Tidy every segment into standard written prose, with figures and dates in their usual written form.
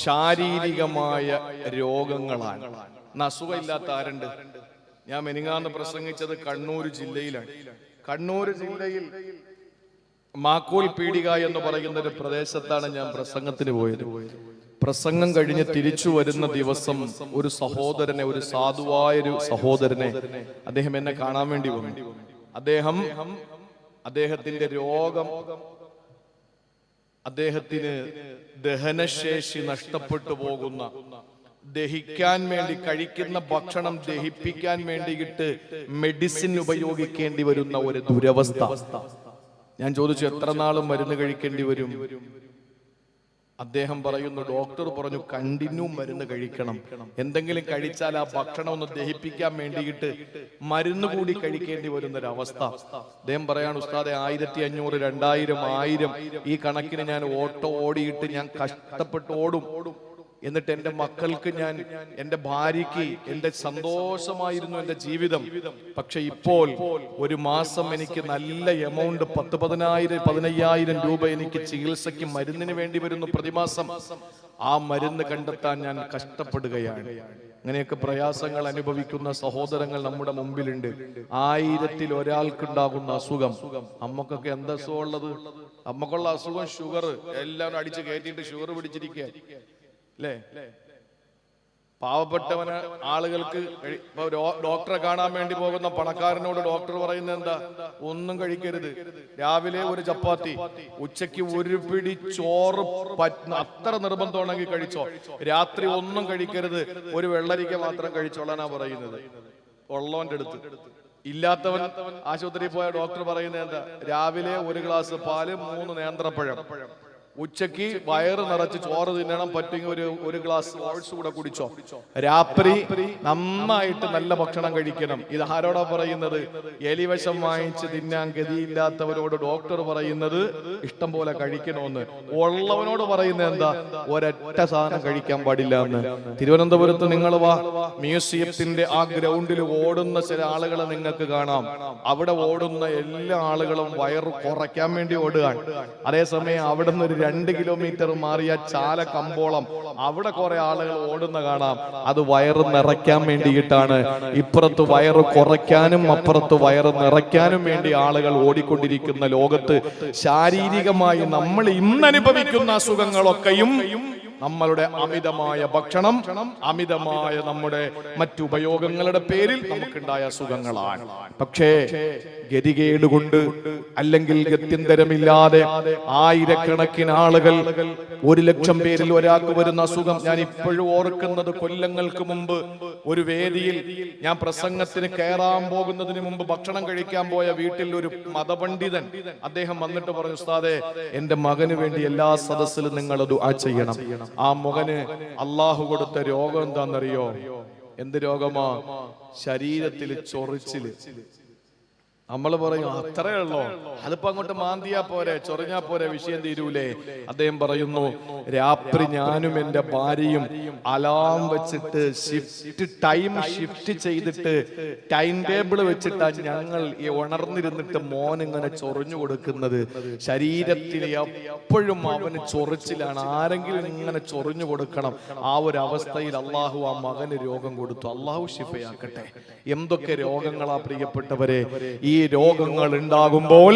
ശാരീരികമായ രോഗങ്ങളാണ്. അസുഖമില്ലാത്ത ആരുണ്ട്? ഞാൻ മെനിങ്ങാന്ന് പ്രസംഗിച്ചത് കണ്ണൂർ ജില്ലയിലാണ്. കണ്ണൂർ ജില്ലയിൽ മാക്കോൽ പീടിക എന്ന് പറയുന്ന ഒരു പ്രദേശത്താണ് ഞാൻ പ്രസംഗത്തിന് പോയത്. പ്രസംഗം കഴിഞ്ഞ് തിരിച്ചു വരുന്ന ദിവസം ഒരു സഹോദരനെ, ഒരു സാധുവായൊരു സഹോദരനെ, അദ്ദേഹം എന്നെ കാണാൻ വേണ്ടി വന്നു. അദ്ദേഹത്തിന്റെ രോഗം, അദ്ദേഹത്തിന് ദഹനശേഷി നഷ്ടപ്പെട്ടു പോകുന്ന, ദഹിക്കാൻ വേണ്ടി കഴിക്കുന്ന ഭക്ഷണം ദഹിപ്പിക്കാൻ വേണ്ടിയിട്ട് മെഡിസിൻ ഉപയോഗിക്കേണ്ടി വരുന്ന ഒരു ദുരവസ്ഥ. ഞാൻ ചോദിച്ചു, എത്ര നാളും മരുന്ന് കഴിക്കേണ്ടി വരും? അദ്ദേഹം പറയുന്നു, ഡോക്ടർ പറഞ്ഞു കണ്ടിന്യൂ മരുന്ന് കഴിക്കണം. എന്തെങ്കിലും കഴിച്ചാൽ ആ ഭക്ഷണം ഒന്ന് ദഹിപ്പിക്കാൻ വേണ്ടിയിട്ട് മരുന്ന് കൂടി കഴിക്കേണ്ടി വരുന്നൊരവസ്ഥ. അദ്ദേഹം പറയാണ്, ഉസ്താദെ 1500, 2000, 1000 ഈ കണക്കിന് ഞാൻ ഓട്ടോ ഓടിയിട്ട് ഞാൻ കഷ്ടപ്പെട്ട് ഓടും. എന്നിട്ട് എൻ്റെ മക്കൾക്ക്, എൻ്റെ ഭാര്യയ്ക്ക് എൻ്റെ സന്തോഷമായിരുന്നു എൻ്റെ ജീവിതം. പക്ഷെ ഇപ്പോൾ ഒരു മാസം എനിക്ക് നല്ല എമൗണ്ട് 10,000, 15,000 രൂപ എനിക്ക് ചികിത്സയ്ക്ക് മരുന്നിന് വേണ്ടി വരുന്നു പ്രതിമാസം. ആ മരുന്ന് കണ്ടെത്താൻ ഞാൻ കഷ്ടപ്പെടുകയാണ്. അങ്ങനെയൊക്കെ പ്രയാസങ്ങൾ അനുഭവിക്കുന്ന സഹോദരങ്ങൾ നമ്മുടെ മുമ്പിലുണ്ട്. 1000-ൽ ഒരാൾക്കുണ്ടാകുന്ന അസുഖം. നമ്മക്കൊക്കെ എന്താ അസുഖം ഉള്ളത്? നമ്മക്കുള്ള അസുഖം ഷുഗർ. എല്ലാവരും അടിച്ച് കയറ്റിയിട്ട് ഷുഗർ പിടിച്ചിരിക്കുക അല്ലേ? പാവപ്പെട്ടവന് ആളുകൾക്ക് ഡോക്ടറെ കാണാൻ വേണ്ടി പോകുന്ന പണക്കാരനോട് ഡോക്ടർ പറയുന്നത് എന്താ? ഒന്നും കഴിക്കരുത്. രാവിലെ ഒരു ചപ്പാത്തി, ഉച്ചയ്ക്ക് ഒരു പിടി ചോറ്, അത്ര നിർബന്ധമാണെങ്കിൽ കഴിച്ചോ. രാത്രി ഒന്നും കഴിക്കരുത്, ഒരു വെള്ളരിക്ക മാത്രം കഴിച്ചോളാനാ പറയുന്നത്. ഉള്ളവന്റെ അടുത്ത്. ഇല്ലാത്തവൻ ആശുപത്രിയിൽ പോയ ഡോക്ടർ പറയുന്നത് എന്താ? രാവിലെ ഒരു ഗ്ലാസ് പാല്, 3 നേന്ത്രപ്പഴം. ഉച്ചക്ക് വയറ് നിറച്ച് ചോറ് തിന്നണം, പറ്റുമെങ്കിൽ ഒരു ഗ്ലാസ് ഓട്സ് കൂടെ കുടിച്ചോ. രാത്രി നന്നായിട്ട് നല്ല ഭക്ഷണം കഴിക്കണം. ഇത് ആരോടാ പറയുന്നത്? എലിവശം വാങ്ങിച്ച് തിന്നാൻ ഗതിയില്ലാത്തവരോട് ഡോക്ടർ പറയുന്നത് ഇഷ്ടം പോലെ കഴിക്കണമെന്ന്. ഉള്ളവനോട് പറയുന്നത് എന്താ? ഒരൊറ്റ സാധനം കഴിക്കാൻ പാടില്ല എന്ന്. തിരുവനന്തപുരത്ത് നിങ്ങൾ വാ, മ്യൂസിയത്തിന്റെ ആ ഗ്രൗണ്ടിൽ ഓടുന്ന ചില ആളുകളെ നിങ്ങൾക്ക് കാണാം. അവിടെ ഓടുന്ന എല്ലാ ആളുകളും വയറ് കുറയ്ക്കാൻ വേണ്ടി ഓടുകയാണ്. അതേസമയം അവിടെ നിന്ന് 2 കിലോമീറ്റർ മാറിയ ചാല കമ്പോളം, അവിടെ കുറെ ആളുകൾ ഓടുന്ന കാണാം. അത് വയറ് നിറയ്ക്കാൻ വേണ്ടിയിട്ടാണ്. ഇപ്പുറത്ത് വയറ് കുറയ്ക്കാനും അപ്പുറത്ത് വയറ് നിറയ്ക്കാനും വേണ്ടി ആളുകൾ ഓടിക്കൊണ്ടിരിക്കുന്ന ലോകത്ത് ശാരീരികമായി നമ്മൾ ഇന്നനുഭവിക്കുന്ന അസുഖങ്ങളൊക്കെയും നമ്മളുടെ അമിതമായ ഭക്ഷണം, അമിതമായ നമ്മുടെ മറ്റുപയോഗങ്ങളുടെ പേരിൽ നമുക്കുണ്ടായ അസുഖങ്ങളാണ്. പക്ഷേ ഗതികേട് കൊണ്ട്, അല്ലെങ്കിൽ ഗത്യന്തരമില്ലാതെ ആയിരക്കണക്കിന് ആളുകൾ, 1,00,000 പേരിൽ ഒരാൾക്ക് വരുന്ന അസുഖം. ഞാൻ ഇപ്പോഴും ഓർക്കുന്നത്, കൊല്ലങ്ങൾക്ക് മുമ്പ് ഒരു വേദിയിൽ ഞാൻ പ്രസംഗത്തിന് കയറാൻ പോകുന്നതിന് മുമ്പ് ഭക്ഷണം കഴിക്കാൻ പോയ വീട്ടിൽ ഒരു മതപണ്ഡിതൻ, അദ്ദേഹം വന്നിട്ട് പറഞ്ഞു, ഉസ്താദേ, എന്റെ മകന് വേണ്ടി എല്ലാ സദസ്സിലും നിങ്ങൾ ദുആ ചെയ്യണം. ആ മകന് അള്ളാഹു കൊടുത്ത രോഗം എന്താണെന്നറിയോ? എന്ത് രോഗമാ? ശരീരത്തിൽ ചൊറിച്ചില്. നമ്മൾ പറയും അത്രേ ഉള്ളോ, അതിപ്പോ അങ്ങോട്ട് മാന്തിയാ പോരെ, ചൊറിഞ്ഞാ പോരെ, വിഷയം തീരൂലേ? അദ്ദേഹം പറയുന്നു, രാത്രി ഞാനും എന്റെ ഭാര്യയും അലാം വെച്ചിട്ട് ടൈം ഷിഫ്റ്റ് ചെയ്തിട്ട് ടൈം ടേബിൾ വെച്ചിട്ടാ ഞങ്ങൾ ഈ ഉണർന്നിരുന്നിട്ട് മോനിങ്ങനെ ചൊറിഞ്ഞു കൊടുക്കുന്നത്. ശരീരത്തിൽ എപ്പോഴും അവന് ചൊറിച്ചിലാണ്, ആരെങ്കിലും ഇങ്ങനെ ചൊറിഞ്ഞു കൊടുക്കണം. ആ ഒരു അവസ്ഥയിൽ അള്ളാഹു ആ മകന് രോഗം കൊടുത്തു. അള്ളാഹു ശിഫയാക്കട്ടെ. എന്തൊക്കെ രോഗങ്ങളാ പ്രിയപ്പെട്ടവരെ! ഈ രോഗങ്ങൾ ഉണ്ടാകുമ്പോൾ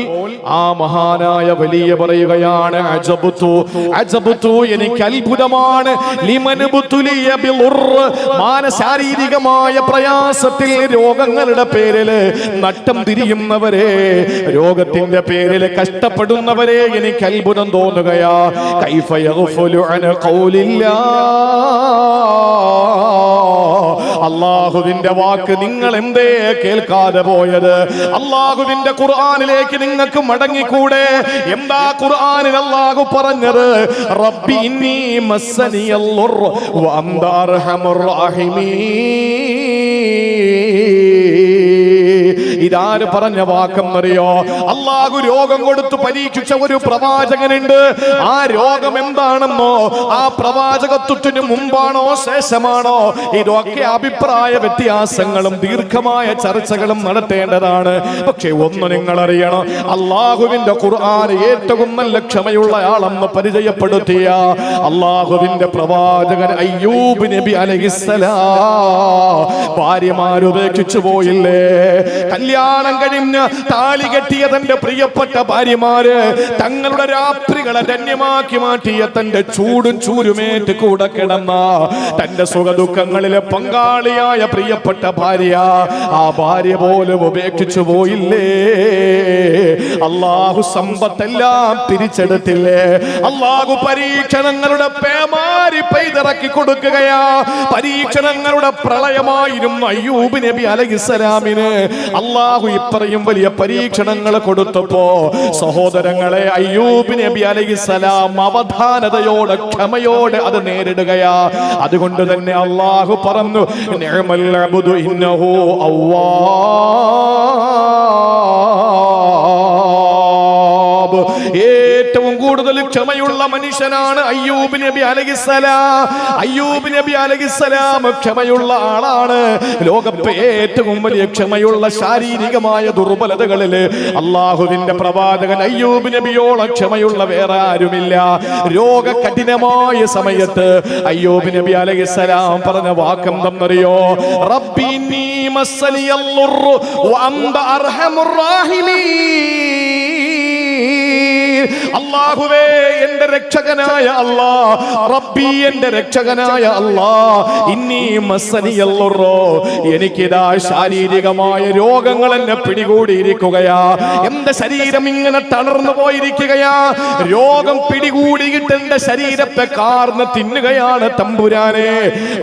ആ മഹാനായ വലിയ പറയുകയാണ്, അജബ്തു, എനിക്ക് അത്ഭുതമാണ്, ശാരീരികമായ പ്രയാസത്തിൽ രോഗങ്ങളുടെ പേരിൽ നട്ടം തിരിയുന്നവരെ, രോഗത്തിന്റെ പേരിൽ കഷ്ടപ്പെടുന്നവരെ എനിക്ക് അത്ഭുതം തോന്നുകയാ. കൈഫ യഗ്ഫുലു അൻ ഖൗലില്ലാ, അല്ലാഹുവിന്റെ വാക്ക് നിങ്ങൾ എന്തേ കേൾക്കാതെ പോയത്? അല്ലാഹുവിന്റെ ഖുർആനിലേക്ക് നിങ്ങൾക്ക് മടങ്ങിക്കൂടെ? എന്താ ഖുർആനിൽ അല്ലാഹു പറഞ്ഞത്? റബ്ബി ഇന്നി മസ്സനിയൽ ളുർ വ അൻത അർഹമുർ റഹീമീൻ. ഇതാര് പറഞ്ഞ വാക്കെന്നറിയോ? അള്ളാഹു രോഗം കൊടുത്ത് പരീക്ഷിച്ച ഒരു പ്രവാചകനുണ്ട്. ആ രോഗം എന്താണെന്നോ, ആ പ്രവാചകത്വത്തിന് മുമ്പാണോ ശേഷമാണോ, ഇതൊക്കെ അഭിപ്രായ വ്യത്യാസങ്ങളും ദീർഘമായ ചർച്ചകളും നടത്തേണ്ടതാണ്. പക്ഷെ ഒന്ന് നിങ്ങൾ അറിയണം, അള്ളാഹുവിന്റെ ഖുർആൻ ഏറ്റവും നല്ല ക്ഷമയുള്ള ആളെന്ന് പരിചയപ്പെടുത്തിയ അള്ളാഹുവിന്റെ പ്രവാചകൻ അയ്യൂബ് നബി അലൈഹിസ്സലാം ഭാര്യമാരുപേക്ഷിച്ചു പോയില്ലേ? കല്യാണം കഴിഞ്ഞ് താലി കെട്ടിയ തന്റെ പ്രിയപ്പെട്ട ഭാര്യമാര് തങ്ങളുടെ രാത്രികളെ ധന്യമാക്കി മാറ്റിയ തന്റെ ചൂടും ചൂരുമേറ്റ് കൂടെ കിടന്ന തന്റെ സുഖദുഃഖങ്ങളിലെ പങ്കാളിയായ പ്രിയപ്പെട്ട ഭാര്യ, ആ ഭാര്യ പോലും ഉപേക്ഷിച്ചു പോയില്ലേ? അള്ളാഹു സമ്പത്തെല്ലാം തിരിച്ചെടുത്തില്ലേ? അള്ളാഹു പരീക്ഷണങ്ങളുടെ പേമാരി പെയ്തിറക്കി കൊടുക്കുകയാ. പരീക്ഷണങ്ങളുടെ പ്രളയമായിരുന്നു അയ്യൂബ് നബി അലൈഹിസ്സലാമിന്. അള്ളാഹു ഇത്രയും വലിയ പരീക്ഷണങ്ങൾ കൊടുത്തപ്പോ സഹോദരങ്ങളെ, അയ്യൂബ് നബി അലൈഹിസ്സലാം അവധാനതയോടെ ക്ഷമയോടെ അത് നേരിടുകയാ. അതുകൊണ്ട് തന്നെ അള്ളാഹു പറഞ്ഞു, നിഅമൽ അബ്ദു ഇന്നഹു അവ്വാബ്. ഏറ്റവും കൂടുതൽ ക്ഷമയുള്ള മനുഷ്യനാണ് അയ്യൂബ് നബി അലൈഹിസ്സലാം. അയ്യൂബ് നബി അലൈഹിസ്സലാം ക്ഷമയുള്ള ആളാണ്. ലോകത്തെ ഏറ്റവും വലിയ ക്ഷമയുള്ള ശാരീരികമായ ദുർബലതകളിൽ അള്ളാഹുവിന്റെ പ്രവാചകൻ അയ്യൂബ് നബിയോളം ക്ഷമയുള്ള വേറെ ആരുമില്ല. രോഗ കഠിനമായ സമയത്ത് അയ്യൂബ് നബി അലൈഹിസ്സലാം പറഞ്ഞ വാക്കെന്തെന്നറിയോ? റബ്ബി ഇന്നി മസ്സനിയൽ ളുർറു വഅന്ത അർഹമുർ റാഹിമീൻ. അല്ലാഹുവേ, എന്റെ രക്ഷകനായ അല്ലാ, റബ്ബി എന്റെ രക്ഷകനായ അല്ലാ, ഇന്നി മസ്സനിയൽ ളുർറു, എനിക്കിതാ ശാരീരികമായ രോഗങ്ങൾ എന്നെ പിടികൂടിയിരിക്കുകയാ. എന്റെ ശരീരം ഇങ്ങനെ തളർന്നു പോയിരിക്കുകയാ. രോഗം പിടികൂടിയിട്ട് എന്റെ ശരീരത്തെ കാർന്ന് തിന്നുകയാണ് തമ്പുരാനെ.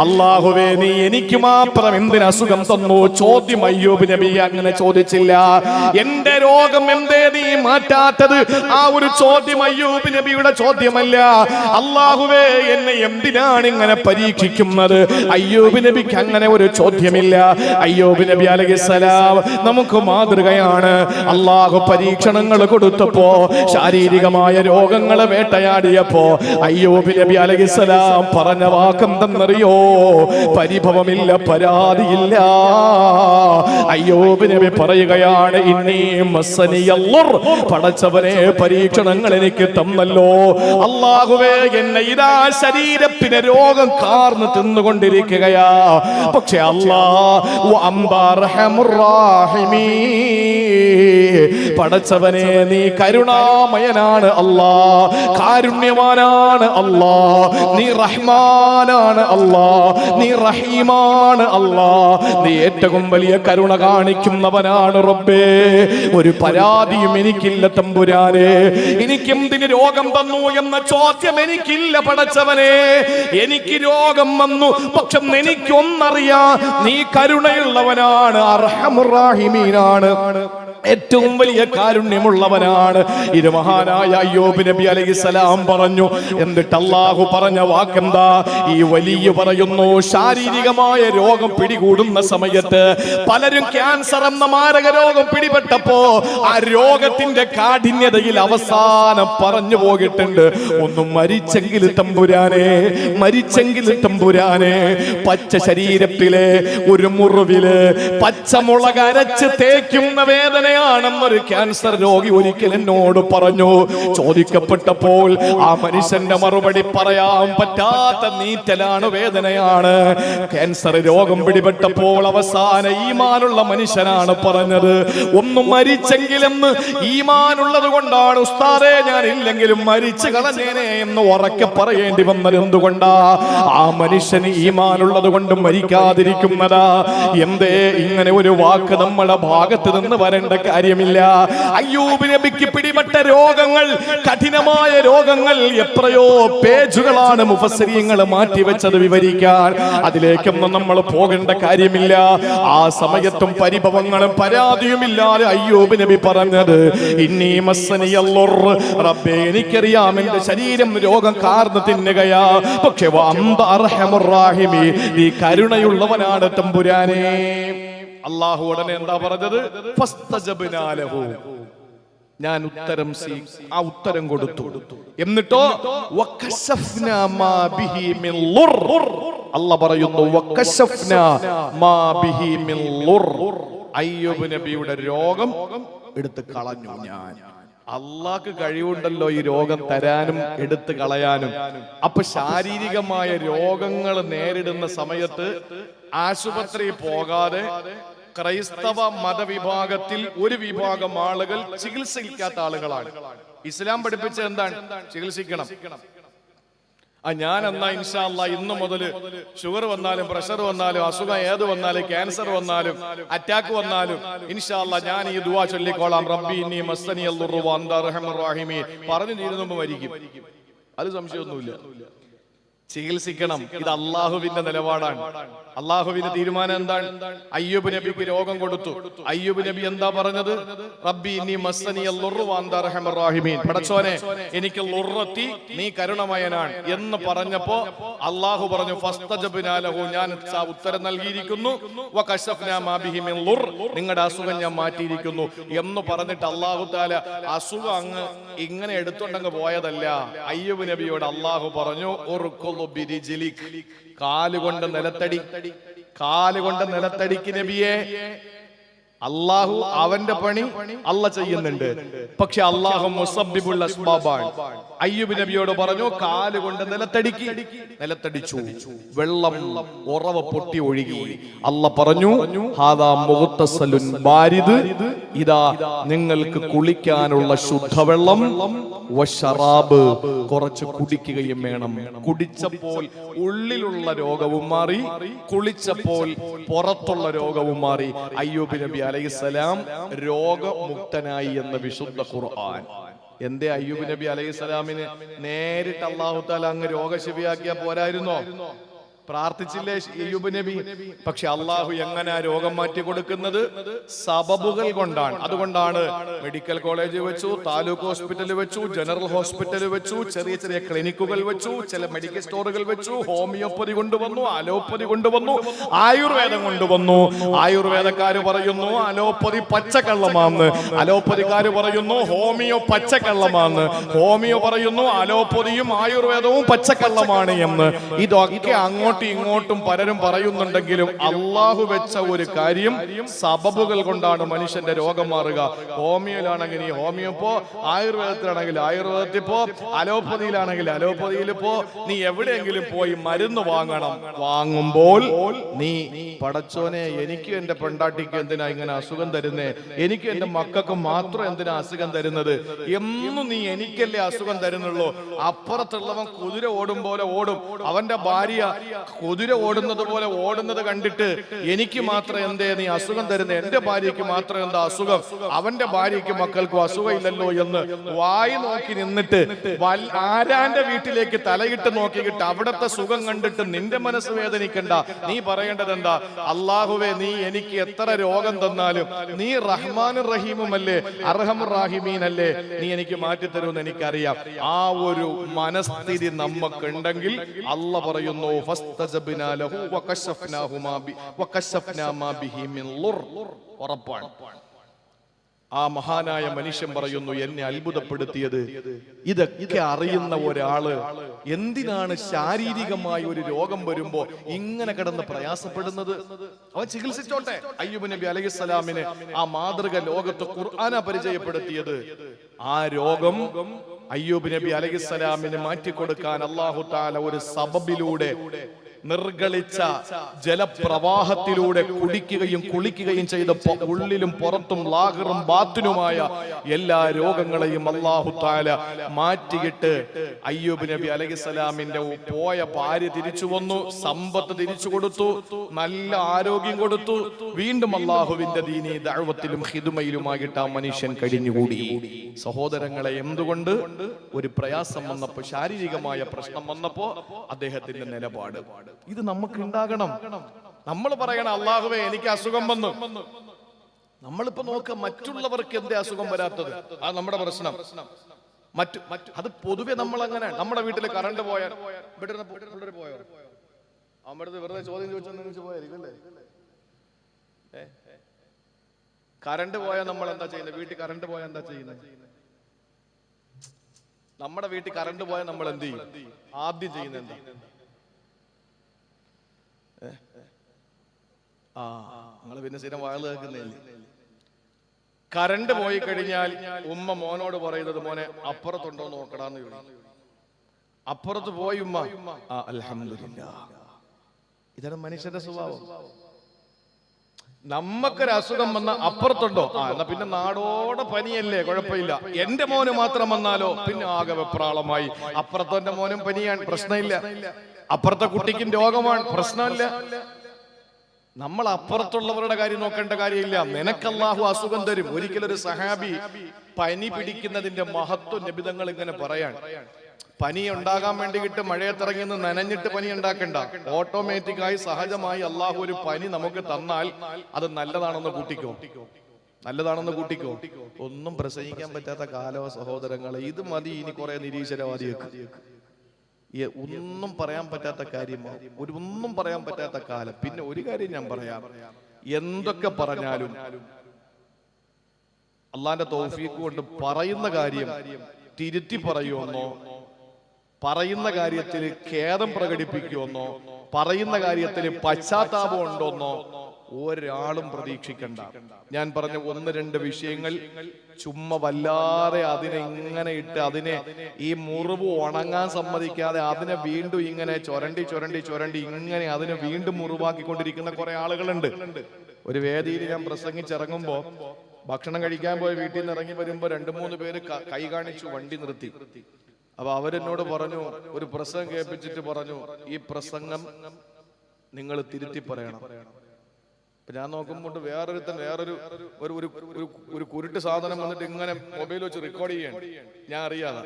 അല്ലാഹുവേ, നീ എനിക്ക് മാത്രം എന്തിന് അസുഖം തന്നു? ചോദ്യം അയ്യൂബ് നബി അങ്ങനെ ചോദിച്ചില്ല. എന്റെ രോഗം എന്തേ നീ മാറ്റാത്തത്? ആ ഒരു ചോദ്യം അയ്യൂബ് നബിയുടെ ചോദ്യമല്ല. അല്ലാഹുവേ, എന്നെ എന്തിനാണ് ഇങ്ങനെ പരീക്ഷിക്കുന്നത്? അയ്യൂബ് നബിക്ക് അങ്ങനെ ഒരു ചോദ്യമില്ല. അയ്യൂബ് നബി അലൈഹിസ്സലാം നമുക്ക് മാതൃകയാണ്. അല്ലാഹു പരീക്ഷണങ്ങൾ കൊടുത്തപ്പോ, ശാരീരികമായ രോഗങ്ങളെ വേട്ടയാടിയപ്പോ അയ്യൂബ് നബി അലൈഹിസ്സലാം പറഞ്ഞ വാക്കെന്തെന്നറിയോ? പരിഭവമില്ല, പരാതിയില്ല. അയ്യൂബ് നബി പറയുകയാണ്, ഇന്നി മസ്സനിയൽ ളുർറു, പടച്ചവനെ പരീക്ഷണങ്ങൾ എനിക്ക് തന്നല്ലോ. അല്ലാഹുവേ, എന്നെ ഇതാ ശരീരത്തിന് രോഗം കാർന്ന് തിന്നുകൊണ്ടിരിക്കുകയാ. പക്ഷെ പടച്ചവനെ, നീ കരുണാമയനാണ് അല്ലാ, കാരുണ്യവാനാണ് അല്ലാ, നീ റഹ്മാനാണ് അല്ലാ, നീ റഹീമാണ് അല്ലാ, നീ ഏറ്റവും വലിയ കരുണ കാണിക്കുന്നവനാണ് റബ്ബേ. ഒരു പരാതിയും എനിക്കില്ല തമ്പുരാനെ. എനിക്കെന്തിന് രോഗം തന്നു എന്ന ചോദ്യം എനിക്കില്ല പടച്ചവനെ. എനിക്ക് രോഗം വന്നു, പക്ഷെ എനിക്കൊന്നറിയാം, നീ കരുണയുള്ളവനാണ്, അർഹമുർ റഹീമീനാണ്, ഏറ്റവും വലിയ കാരുണ്യമുള്ളവനാണ്. ഇത് മഹാനായ അയ്യൂബ് നബി അലൈഹിസ്സലാം പറഞ്ഞു. എന്നിട്ട് അല്ലാഹു പറഞ്ഞ വാക്കെന്താ? ഈ വലിയ പറയുന്നു, ശാരീരികമായ രോഗം പിടികൂടുന്ന സമയത്ത് പലരും ക്യാൻസർ എന്ന മാരക രോഗം പിടിപെട്ടപ്പോ ആ രോഗത്തിന്റെ കാഠിന്യതയിൽ അവസാനം പറഞ്ഞു പോയിട്ടുണ്ട്, ഒന്നും മരിച്ചെങ്കിൽ തമ്പുരാനെ, മരിച്ചെങ്കിൽ തമ്പുരാനെ. പച്ച ശരീരത്തിലെ ഒരു മുറിവില് പച്ചമുളക് അരച്ച് തേക്കുന്ന വേദന ാണെന്നൊരു ക്യാൻസർ രോഗി ഒരിക്കൽ എന്നോട് പറഞ്ഞു. ചോദിക്കപ്പെട്ടപ്പോൾ ആ മനുഷ്യന്റെ മറുപടി പറയാൻ പറ്റാത്ത നീറ്റലാണ്, വേദനയാണ്. ക്യാൻസർ രോഗം പിടിപെട്ടപ്പോൾ അവസാന ഈമാനുള്ള മനുഷ്യനാണ് പറഞ്ഞത്, ഒന്നും മരിച്ചെങ്കിലെന്ന് ഈമാനുള്ളത് കൊണ്ടാണ് ഉസ്താദേ, ഞാൻ ഇല്ലെങ്കിലും മരിച്ചു കളഞ്ഞേനെ എന്ന് ഉറക്കെ പറയേണ്ടി വന്നത് എന്തുകൊണ്ടാ? ആ മനുഷ്യന് ഈമാനുള്ളത് കൊണ്ട് മരിക്കാതിരിക്കുന്നതാ. എന്തേ ഇങ്ങനെ ഒരു വാക്ക് നമ്മുടെ ഭാഗത്ത് നിന്ന് വരേണ്ട കാര്യമില്ല. അയ്യൂബ് നബിക്ക് പിടിപെട്ട രോഗങ്ങൾ, കഠിനമായ രോഗങ്ങൾ, എത്രയോ പേജുകളാണ് മുഫസ്സിരീങ്ങൾ മാറ്റിവെച്ചത് വിവരിക്കാൻ. അതിലേക്കൊന്നും നമ്മൾ പോകേണ്ട കാര്യമില്ല. ആ സമയത്തും പരിഭവങ്ങളും പരാതിയുമില്ലാതെ അയ്യൂബ് നബി പറഞ്ഞത്, ഇന്നി മസ്സനിയൽ ളുർറു, റബ്ബേ എനിക്കറിയാം എന്റെ ശരീരം രോഗം കാർന്ന് തിന്നുകയാ, പക്ഷേ വഅന്ത അർഹമുർ റഹീമീൻ, നീ കരുണയുള്ളവനാണ് തമ്പുരാനേ. അള്ളാഹു ഉടനെ എന്താ പറഞ്ഞത്? ഫസ്തജബ്നാ ലഹു, ഞാൻ ആ ഉത്തരം കൊടുത്തു. എന്നിട്ടോ വകശഫ്നാ മാ ബിഹി മിൻ ളുർ, അല്ലാഹു പറയുന്നു വകശഫ്നാ മാ ബിഹി മിൻ ളുർ, അയ്യൂബ് നബിയുടെ രോഗം എടുത്ത് കളഞ്ഞു ഞാൻ. അള്ളാഹ്ക്ക് കഴിവുണ്ടല്ലോ ഈ രോഗം തരാനും എടുത്തു കളയാനും. അപ്പൊ ശാരീരികമായ രോഗങ്ങൾ നേരിടുന്ന സമയത്ത് ആശുപത്രി പോകാതെ ക്രൈസ്തവ മതവിഭാഗത്തിൽ ഒരു വിഭാഗം ആളുകൾ ചികിത്സിക്കാത്ത ആളുകളാണ്. ഇസ്ലാം പഠിപ്പിച്ച എന്താണ്? ചികിത്സിക്കണം. ഞാൻ എന്നാ ഇൻഷാ അല്ലാഹ് ഇന്നു മുതൽ ഷുഗർ വന്നാലും പ്രഷർ വന്നാലും അസുഖം ഏത് വന്നാലും ക്യാൻസർ വന്നാലും അറ്റാക്ക് വന്നാലും ഇൻഷാ അല്ലാഹ് ഞാൻ ഈ ദുആ ചൊല്ലിക്കോളാം, റബ്ബി ഇന്നി മസ്സനിയൽ ദുർറു വ അൻത അർഹമുർ റഹീമീൻ പറഞ്ഞു തീരുന്നുമ്പോ മരിക്കും. അത് സംശയമൊന്നുമില്ല. ചികിത്സിക്കണം. ഇത് അള്ളാഹുവിന്റെ നിലപാടാണ്. അള്ളാഹുവിന്റെ തീരുമാനം എന്താണ്? അയ്യൂബ് നബിക്ക് രോഗം കൊടുത്തു. അയ്യൂബ് നബി എന്താ പറഞ്ഞത്? റബ്ബി ഇന്നി മസ്സനിയൽ ദുർറു വ അൻത അർഹമുർ റഹീമീൻ, പടച്ചോനെ എനിക്ക് ളുർറത്തി, നീ കരുണമയനാണ് എന്ന് പറഞ്ഞപ്പോ അള്ളാഹു പറഞ്ഞു ഫസ്തജബ്നാ ലഹു, ഞാൻ ഉത്തരം നൽകിയിരിക്കുന്നു. വകശഫ്നാ മാ ബിഹി മിൻ ളുർ, നിങ്ങളുടെ അസുഖം ഞാൻ മാറ്റിയിരിക്കുന്നു എന്ന് പറഞ്ഞിട്ട് അള്ളാഹു തആല അസുഖം അങ്ങ് ഇങ്ങനെ എടുത്തുകൊണ്ടങ്ങ് പോയതല്ല. അയ്യൂബ് നബിയോട് അള്ളാഹു പറഞ്ഞു ബിരിജ്ലിക്, കാലുകൊണ്ട് നിലത്തടി, കാലുകൊണ്ട് നിലത്തടിക്ക് നബിയെ. അള്ളാഹു അവന്റെ പണി അല്ല ചെയ്യുന്നുണ്ട്. പക്ഷെ അള്ളാഹു മുസബ്ബിബുൽ അസ്ബാബാണ്. അയ്യൂബ് നബിയോട് പറഞ്ഞു കാലുകൊണ്ട് നിലത്തടിക്ക്. നിലത്തടിച്ചു, വെള്ളം ഉറവ പൊട്ടി ഒഴുകി. അല്ല പറഞ്ഞു ഹാദാ മുഗ്തസലുൻ ബാരിദ്, ഇതാ നിങ്ങൾക്ക് കുളിക്കാനുള്ള ശുദ്ധവെള്ളം, വശറാബ്, കുറച്ച് കുടിക്കുകയും വേണം. കുടിച്ചപ്പോൾ ഉള്ളിലുള്ള രോഗവും മാറി, കുളിച്ചപ്പോൾ പുറത്തുള്ള രോഗവും മാറി. അയ്യൂബ് നബി അലൈഹിസ്സലാം രോഗമുക്തനായി എന്ന് വിശുദ്ധ ഖുർആൻ. എന്തേ അയ്യൂബ് നബി അലൈഹിസ്സലാമിന് നേരിട്ട് അല്ലാഹു തആല അങ്ങ് രോഗശിഫയാക്കിയാ പോരായിരുന്നോ? പ്രാർത്ഥിച്ചില്ലേ അയ്യൂബ് നബി? പക്ഷെ അള്ളാഹു എങ്ങനെ രോഗം മാറ്റി കൊടുക്കുന്നത്? സബബുകൾ കൊണ്ടാണ്. അതുകൊണ്ടാണ് മെഡിക്കൽ കോളേജ് വെച്ചു, താലൂക്ക് ഹോസ്പിറ്റൽ വെച്ചു, ജനറൽ ഹോസ്പിറ്റൽ വെച്ചു, ചെറിയ ചെറിയ ക്ലിനിക്കുകൾ വെച്ചു, ചില മെഡിക്കൽ സ്റ്റോറുകൾ വെച്ചു, ഹോമിയോപ്പതി കൊണ്ടുവന്നു, അലോപ്പതി കൊണ്ടുവന്നു, ആയുർവേദം കൊണ്ടുവന്നു. ആയുർവേദക്കാര് പറയുന്നു അലോപ്പതി പച്ചക്കള്ളമാന്ന്, അലോപ്പതിക്കാര് പറയുന്നു ഹോമിയോ പച്ചക്കള്ളമാന്ന്, ഹോമിയോ പറയുന്നു അലോപ്പതിയും ആയുർവേദവും പച്ചക്കള്ളമാണ് എന്ന്. ഇതൊക്കെ അങ്ങോട്ടും ഇങ്ങോട്ടും പലരും പറയുന്നുണ്ടെങ്കിലും അള്ളാഹു വെച്ച ഒരു കാര്യം, സബബുകൾ കൊണ്ടാണ് മനുഷ്യന്റെ രോഗം മാറുക. ഹോമിയോയിലാണെങ്കിൽ നീ ഹോമിയോ പോ, ആയുർവേദത്തിലാണെങ്കിൽ ആയുർവേദത്തിൽ പോ, അലോപ്പതിയിലാണെങ്കിൽ അലോപ്പതിയിൽ പോ. നീ എവിടെയെങ്കിലും പോയി മരുന്ന് വാങ്ങണം. വാങ്ങുമ്പോൾ നീ പടച്ചോനെ എനിക്ക് എന്റെ പെണ്ടാട്ടിക്ക് എന്തിനാ ഇങ്ങനെ അസുഖം തരുന്നേ, എനിക്ക് എന്റെ മക്കൾക്ക് മാത്രം എന്തിനാ അസുഖം തരുന്നത് എന്നും നീ എനിക്കല്ലേ അസുഖം തരുന്നുള്ളൂ. അപ്പുറത്തുള്ളവൻ കുതിര ഓടും പോലെ ഓടും, അവന്റെ ഭാര്യ കുതിര ഓടുന്നത് പോലെ ഓടുന്നത് കണ്ടിട്ട് എനിക്ക് മാത്രം എന്തേ നീ അസുഖം തരുന്നത്, എന്റെ ഭാര്യയ്ക്ക് മാത്രം എന്താ അസുഖം, അവന്റെ ഭാര്യയ്ക്ക് മക്കൾക്കും അസുഖം ഇല്ലല്ലോ എന്ന് വായി നോക്കി നിന്നിട്ട് ആരാന്റെ വീട്ടിലേക്ക് തലയിട്ട് നോക്കിയിട്ട് അവിടത്തെ സുഖം കണ്ടിട്ട് നിന്റെ മനസ്സ് വേദനിക്കണ്ട. നീ പറയേണ്ടത് എന്താ? അള്ളാഹുവേ, നീ എനിക്ക് എത്ര രോഗം തന്നാലും നീ റഹ്മാനും റഹീമുമല്ലേ, അർഹമുർ റഹീമീനല്ലേ, നീ എനിക്ക് മാറ്റിത്തരുമെന്ന് എനിക്കറിയാം. ആ ഒരു മനസ്ഥിതി നമുക്കുണ്ടെങ്കിൽ അല്ല പറയുന്നു ഫസ്തജബ്നാ ലഹു വകശഫ്നാ മാ ബിഹി മിൻ ളുർ, ഉറപ്പാണ്. ആ മഹാനായ മനുഷ്യൻ പറയുന്നു എന്നെ അത്ഭുതപ്പെടുത്തിയത് ഇതൊക്കെ അറിയുന്ന ഒരാള് എന്തിനാണ് ശാരീരികമായ ഒരു രോഗം വരുമ്പോ ഇങ്ങനെ കിടന്ന് പ്രയാസപ്പെടുന്നത്? അവൻ ചികിത്സിച്ചോട്ടെ. അയ്യൂബ് നബി അലൈഹിസ്സലാമിന് ആ മാതൃക ലോകത്ത് ഖുർആന പരിചയപ്പെടുത്തിയത്. ആ രോഗം അയ്യൂബ് നബി അലൈഹിസ്സലാമിന് മാറ്റിക്കൊടുക്കാൻ അല്ലാഹു തആല ഒരു സബബിലൂടെ, നിർഗളിച്ച ജലപ്രവാഹത്തിലൂടെ കുടിക്കുകയും കുളിക്കുകയും ചെയ്തപ്പോൾ ഉള്ളിലും പുറത്തും ലാഹിറും ബാത്തിനുമായ എല്ലാ രോഗങ്ങളെയും അല്ലാഹു തആല മാറ്റിയിട്ട് അയ്യൂബ് നബി അലൈഹിസ്സലാമിന്റെ പോയ ഭാര്യ തിരിച്ചു വന്നു, സമ്പത്ത് തിരിച്ചു കൊടുത്തു, നല്ല ആരോഗ്യം കൊടുത്തു. വീണ്ടും അല്ലാഹുവിന്റെ ദീനി ദഅവത്തിലും ഖിദ്മയിലുമായിട്ട് ആ മനുഷ്യൻ കഴിഞ്ഞുകൂടി. സഹോദരങ്ങളെ, എന്തുകൊണ്ട്? ഒരു പ്രയാസം വന്നപ്പോ, ശാരീരികമായ പ്രശ്നം വന്നപ്പോ അദ്ദേഹത്തിന്റെ നിലപാട് ഇത് നമുക്ക് ഉണ്ടാകണം. നമ്മൾ പറയണം അല്ലാഹുവേ എനിക്ക് അസുഖം വന്നു. നമ്മളിപ്പോ നോക്ക മറ്റുള്ളവർക്ക് എന്തേ അസുഖം വരാത്തത്? അത് നമ്മുടെ പ്രശ്നം. അത് പൊതുവെ നമ്മൾ അങ്ങനെ, നമ്മുടെ വീട്ടില് കറണ്ട് പോയാൽ പോയോ, നമ്മുടെ വെറുതെ ചോദ്യം ചോദിച്ചു പോയായിരിക്കും അല്ലേ? കറണ്ട് പോയാൽ നമ്മൾ എന്താ ചെയ്യുന്നത്? വീട്ടിൽ കറണ്ട് പോയാൽ എന്താ ചെയ്യുന്നത്? നമ്മുടെ വീട്ടിൽ കറണ്ട് പോയാൽ നമ്മൾ എന്ത് ചെയ്യും? ആദ്യം ചെയ്യുന്നത് എന്താ? നിങ്ങൾ പിന്നെ സ്ഥിരം വാഴ കേൾക്കുന്നില്ലേ? കറണ്ട് പോയി കഴിഞ്ഞാൽ ഉമ്മ മോനോട് പറയുന്നത്, മോനെ അപ്പുറത്തുണ്ടോ നോക്കടാന്ന് ചോദിക്കും. അപ്പുറത്ത് പോയി ഉമ്മ അൽഹംദുലില്ലാഹ്. ഇതാണ് മനുഷ്യന്റെ സ്വഭാവം. നമ്മക്കൊരു അസുഖം വന്ന അപ്പുറത്തുണ്ടോ? എന്നാ പിന്നെ നാടോടെ പനിയല്ലേ, കുഴപ്പമില്ല. എന്റെ മോന് മാത്രം വന്നാലോ പിന്നെ ആകെ വെപ്രാളമായി. അപ്പുറത്തെ മോനും പനിയാണ്, പ്രശ്നമില്ല. അപ്പുറത്തെ കുട്ടിക്കും രോഗമാണ്, പ്രശ്നമില്ല. നമ്മൾ അപ്പുറത്തുള്ളവരുടെ കാര്യം നോക്കേണ്ട കാര്യമില്ല. നിനക്ക് അല്ലാഹു അസുഖം തരും. ഒരിക്കലൊരു സഹാബി പനി പിടിക്കുന്നതിന്റെ മഹത്വം നബിതങ്ങൾ ഇങ്ങനെ പറയാൻ, പനി ഉണ്ടാകാൻ വേണ്ടിയിട്ട് മഴയത്തിറങ്ങി നിന്ന് നനഞ്ഞിട്ട് പനി ഉണ്ടാക്കണ്ട. ഓട്ടോമാറ്റിക്കായി സഹജമായി അള്ളാഹു ഒരു പനി നമുക്ക് തന്നാൽ അത് നല്ലതാണെന്ന് കൂട്ടിക്കോ, നല്ലതാണെന്ന് കൂട്ടിക്കോ. ഒന്നും പ്രസംഗിക്കാൻ പറ്റാത്ത കാലോ സഹോദരങ്ങളെ, ഇത് മതി. ഇനി കുറെ നിരീശ്വരവാദിയൊക്കെ ഒന്നും പറയാൻ പറ്റാത്ത കാര്യമാണ്, ഒന്നും പറയാൻ പറ്റാത്ത കാലം. പിന്നെ ഒരു കാര്യം ഞാൻ പറയാം, എന്തൊക്കെ പറഞ്ഞാലും അള്ളാന്റെ തൗഫീഖ് കൊണ്ട് പറയുന്ന കാര്യം തിരുത്തി പറയുമെന്നോ, പറയുന്ന കാര്യത്തിൽ ഖേദം പ്രകടിപ്പിക്കുമെന്നോ, പറയുന്ന കാര്യത്തിൽ പശ്ചാത്താപം ഉണ്ടോന്നോ ഒരാളും പ്രതീക്ഷിക്കണ്ട. ഞാൻ പറഞ്ഞ 1-2 വിഷയങ്ങൾ ചുമ്മാ വല്ലാതെ അതിനെ ഇങ്ങനെ ഇട്ട് അതിനെ ഈ മുറിവ് ഉണങ്ങാൻ സമ്മതിക്കാതെ അതിനെ വീണ്ടും ഇങ്ങനെ ചുരണ്ടി ചുരണ്ടി ചുരണ്ടി ഇങ്ങനെ അതിനെ വീണ്ടും മുറിവാക്കിക്കൊണ്ടിരിക്കുന്ന കുറെ ആളുകളുണ്ട്. ഒരു വേദിയിൽ ഞാൻ പ്രസംഗിച്ചിറങ്ങുമ്പോ ഭക്ഷണം കഴിക്കാൻ പോയി വീട്ടിൽ നിന്ന് ഇറങ്ങി വരുമ്പോ 2-3 പേര് കൈ കാണിച്ചു വണ്ടി നിർത്തി. അപ്പൊ അവരെന്നോട് പറഞ്ഞു, ഒരു പ്രസംഗം കേൾപ്പിച്ചിട്ട് പറഞ്ഞു, ഈ പ്രസംഗം നിങ്ങൾ തിരുത്തി പറയണം. ഞാൻ നോക്കുമ്പോൾ വേറൊരു കുരുട്ട് സാധനം വന്നിട്ട് ഇങ്ങനെ മൊബൈൽ വെച്ച് റെക്കോർഡ് ചെയ്യാണ്, ഞാൻ അറിയാതെ.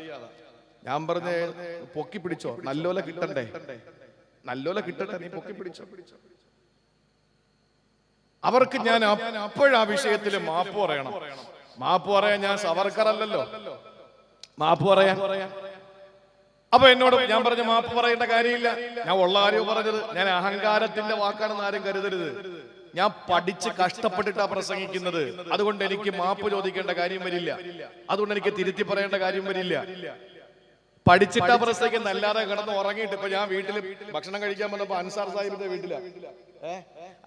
ഞാൻ പറഞ്ഞ പൊക്കി പിടിച്ചോ, നല്ലോല കിട്ടണ്ടേ, നല്ലോല കിട്ടട്ടെ, നീ പൊക്കി പിടിച്ചോ. അവർക്ക് ഞാൻ അപ്പോഴാ വിഷയത്തിൽ മാപ്പ് പറയണം. മാപ്പ് പറയാൻ ഞാൻ സവർക്കർ അല്ലല്ലോ, മാപ്പ് പറയാൻ. അപ്പൊ എന്നോട് ഞാൻ പറഞ്ഞ മാപ്പ് പറയേണ്ട കാര്യമില്ല, ഞാൻ ഉള്ള കാര്യവും പറഞ്ഞത്. ഞാൻ അഹങ്കാരത്തിന്റെ വാക്കാണെന്ന് ആരും കരുതരുത്. ഞാൻ പഠിച്ച് കഷ്ടപ്പെട്ടിട്ടാ പ്രസംഗിക്കുന്നത്. അതുകൊണ്ട് എനിക്ക് മാപ്പ് ചോദിക്കേണ്ട കാര്യം വരില്ല, അതുകൊണ്ട് എനിക്ക് തിരുത്തി പറയേണ്ട കാര്യം വരില്ല. പഠിച്ചിട്ടാ പ്രസംഗിക്കുന്ന, അല്ലാതെ കിടന്ന് ഉറങ്ങിയിട്ട്. ഇപ്പൊ ഞാൻ വീട്ടില് ഭക്ഷണം കഴിക്കാൻ വന്നപ്പോ അൻസാർ സാഹിബിന്റെ വീട്ടിലാ,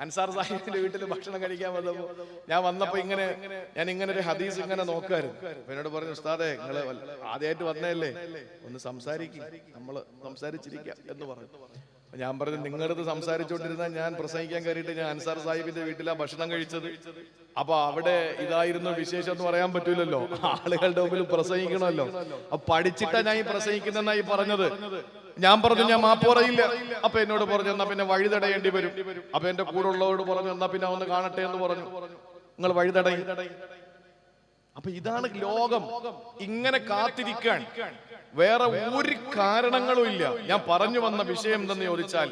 അൻസാർ സാഹിബിന്റെ വീട്ടിൽ ഭക്ഷണം കഴിക്കാൻ വന്നപ്പോ ഞാൻ വന്നപ്പോ ഞാൻ ഇങ്ങനെ ഒരു ഹദീസ് ഇങ്ങനെ നോക്കായിരുന്നു. എന്നോട് പറഞ്ഞു, ഉസ്താദേ നിങ്ങള് ആദ്യമായിട്ട് വന്നതല്ലേ, ഒന്ന് സംസാരിക്കും, നമ്മള് സംസാരിച്ചിരിക്കാം എന്ന് പറഞ്ഞു. ഞാൻ പറഞ്ഞു, നിങ്ങളടുത്ത് സംസാരിച്ചുകൊണ്ടിരുന്നാൽ ഞാൻ പ്രസംഗിക്കാൻ കയറിയിട്ട് ഞാൻ അൻസാർ സാഹിബിന്റെ വീട്ടിലാ ഭക്ഷണം കഴിച്ചത്. അപ്പൊ അവിടെ ഇതായിരുന്നു വിശേഷം എന്ന് പറയാൻ പറ്റൂലല്ലോ, ആളുകളുടെ മുമ്പിൽ പ്രസംഗിക്കണമല്ലോ. അപ്പൊ പഠിച്ചിട്ടാ ഞാൻ ഈ പ്രസംഗിക്കുന്നെന്നായി പറഞ്ഞത്. ഞാൻ പറഞ്ഞു ഞാൻ മാപ്പ് പറയില്ല. അപ്പൊ എന്നോട് പറഞ്ഞു, എന്നാ പിന്നെ വഴി തടയേണ്ടി വരും. അപ്പൊ എന്റെ കൂടെ ഉള്ളവരോട് പറഞ്ഞു, എന്നാ പിന്നെ ഒന്ന് കാണട്ടെ എന്ന് പറഞ്ഞു. നിങ്ങൾ വഴി തടയും. അപ്പൊ ഇതാണ് ലോകം. ഇങ്ങനെ കാത്തിരിക്കാൻ വേറെ ഒരു കാരണങ്ങളും ഇല്ല. ഞാൻ പറഞ്ഞു വന്ന വിഷയം എന്തെന്ന് ചോദിച്ചാൽ,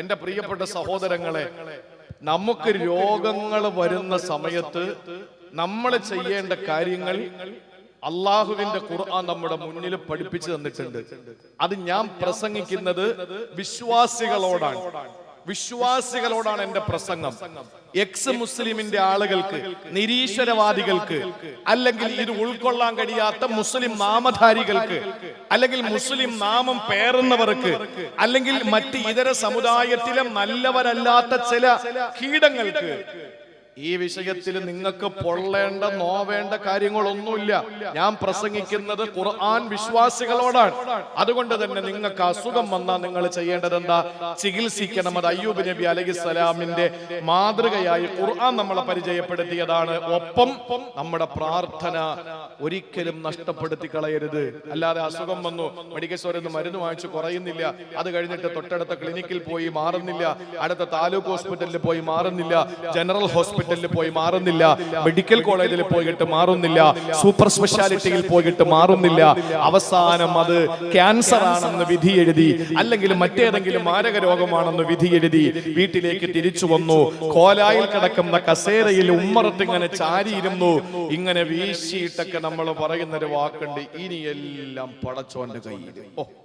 എന്റെ പ്രിയപ്പെട്ട സഹോദരങ്ങളെ, നമുക്ക് രോഗങ്ങൾ വരുന്ന സമയത്ത് നമ്മൾ ചെയ്യേണ്ട കാര്യങ്ങൾ അള്ളാഹുവിന്റെ ഖുർആൻ നമ്മുടെ മുന്നിൽ പഠിപ്പിച്ചു തന്നിട്ടുണ്ട്. അത് ഞാൻ പ്രസംഗിക്കുന്നത് വിശ്വാസികളോടാണ്, വിശ്വാസികളോടാണ് എന്റെ പ്രസംഗം. എക്സ് മുസ്ലിമിന്റെ ആളുകൾക്ക്, നിരീശ്വരവാദികൾക്ക്, അല്ലെങ്കിൽ ഇത് ഉൾക്കൊള്ളാൻ കഴിയാത്ത മുസ്ലിം നാമധാരികൾക്ക്, അല്ലെങ്കിൽ മുസ്ലിം നാമം പേറുന്നവർക്ക്, അല്ലെങ്കിൽ മറ്റ് ഇതര സമുദായത്തിലെ നല്ലവരല്ലാത്ത ചില കീടങ്ങൾക്ക് ഈ വിഷയത്തിൽ നിങ്ങൾക്ക് പൊള്ളേണ്ട നോവേണ്ട കാര്യങ്ങളൊന്നുമില്ല. ഞാൻ പ്രസംഗിക്കുന്നത് ഖുർആൻ വിശ്വാസികളോടാണ്. അതുകൊണ്ട് തന്നെ നിങ്ങൾക്ക് അസുഖം വന്നാൽ നിങ്ങൾ ചെയ്യേണ്ടത് എന്താ? ചികിത്സിക്കണം. അത് അയ്യൂബ് നബി അലൈഹിസ്സലാമിന്റെ മാതൃകയായി ഖുർആൻ നമ്മളെ പരിചയപ്പെടുത്തിയതാണ്. ഒപ്പം നമ്മുടെ പ്രാർത്ഥന ഒരിക്കലും നഷ്ടപ്പെടുത്തി കളയരുത്. അല്ലാതെ അസുഖം വന്നു, മെഡിക്കൽ സ്റ്റോറിൽ നിന്ന് മരുന്ന് വാങ്ങിച്ചു കുറയുന്നില്ല, അത് കഴിഞ്ഞിട്ട് തൊട്ടടുത്ത ക്ലിനിക്കിൽ പോയി മാറുന്നില്ല, അടുത്ത താലൂക്ക് ഹോസ്പിറ്റലിൽ പോയി മാറുന്നില്ല, ജനറൽ ഹോസ്പിറ്റലിൽ പോയി മാറുന്നില്ല, മെഡിക്കൽ കോളേജിൽ പോയിട്ട് മാറുന്നില്ല, സൂപ്പർ സ്പെഷ്യാലിറ്റിയിൽ പോയിട്ട് മാറുന്നില്ല. അവസാനം അത് ക്യാൻസർ ആണെന്ന് വിധി എഴുതി, അല്ലെങ്കിൽ മറ്റേതെങ്കിലും മാരക രോഗമാണെന്ന് വിധി എഴുതി വീട്ടിലേക്ക് തിരിച്ചു വന്നു. കോലായിൽ കിടക്കുന്ന കസേരയിൽ ഉമ്മറത്ത് ഇങ്ങനെ ചാരിയിരുന്നു. ഇങ്ങനെ വീശിയിട്ടൊക്കെ നമ്മൾ പറയുന്നൊരു വാക്കുണ്ട്, ഇനിയെല്ലാം പടച്ചോന്റെ കയ്യിൽ.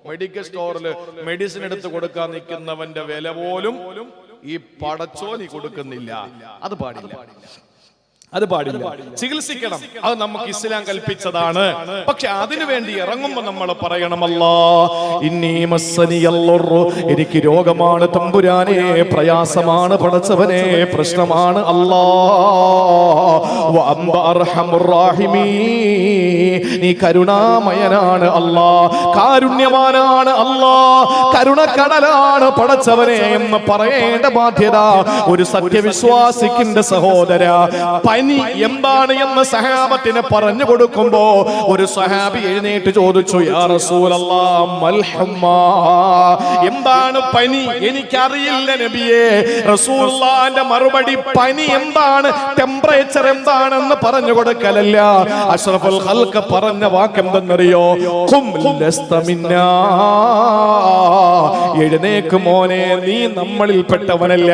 മെഡിക്കൽ സ്റ്റോറിൽ മെഡിസിൻ എടുത്ത് കൊടുക്കാൻ നിൽക്കുന്നവന്റെ വില പോലും ഈ പടച്ചോനി കൊടുക്കുന്നില്ല. അത് പാടില്ല, അത് പാടില്ല. ചികിത്സിക്കണം, അത് നമുക്ക് ഇസ്ലാം കൽപ്പിച്ചതാണ്. പക്ഷെ അതിനു വേണ്ടി ഇറങ്ങുമ്പോ നമ്മൾ പറയണം, എനിക്ക് രോഗമാണ് തമ്പുരാനെ, പ്രയാസമാണ് പടച്ചവനെ, പ്രശ്നമാണ് നീ കരുണാമയനാണ് അല്ലാ, കാരുണ്യവാനാണ് അല്ലാ, കരുണക്കടലാണ് പടച്ചവനെ എന്ന് പറയേണ്ട ബാധ്യത ഒരു സത്യവിശ്വാസിക്കിന്റെ സഹോദര. പനി എന്താണ് എന്ന് സഹാബത്തിനെ പറഞ്ഞു കൊടുക്കുമ്പോ ഒരു സഹാബി എഴുന്നേറ്റ് ചോദിച്ചു, യാ റസൂലല്ലാഹ് മൽ ഹമ്മാ, എന്താണ് പനി? എനിക്കറിയില്ല നബിയേ. റസൂലുള്ളാഹിന്റെ മറുപടി, പനി എന്താണ്, ടെമ്പറേച്ചർ എന്താണെന്ന് പറഞ്ഞു കൊടുക്കലല്ല. അഷ്റഫുൽ ഖൽഖ് പറഞ്ഞ വാക്ക് എന്തെന്നറിയോ? ഖും ലസ്ത മിന്നാ, എഴുന്നേക്ക് മോനെ, നീ നമ്മളിൽ പെട്ടവനല്ല.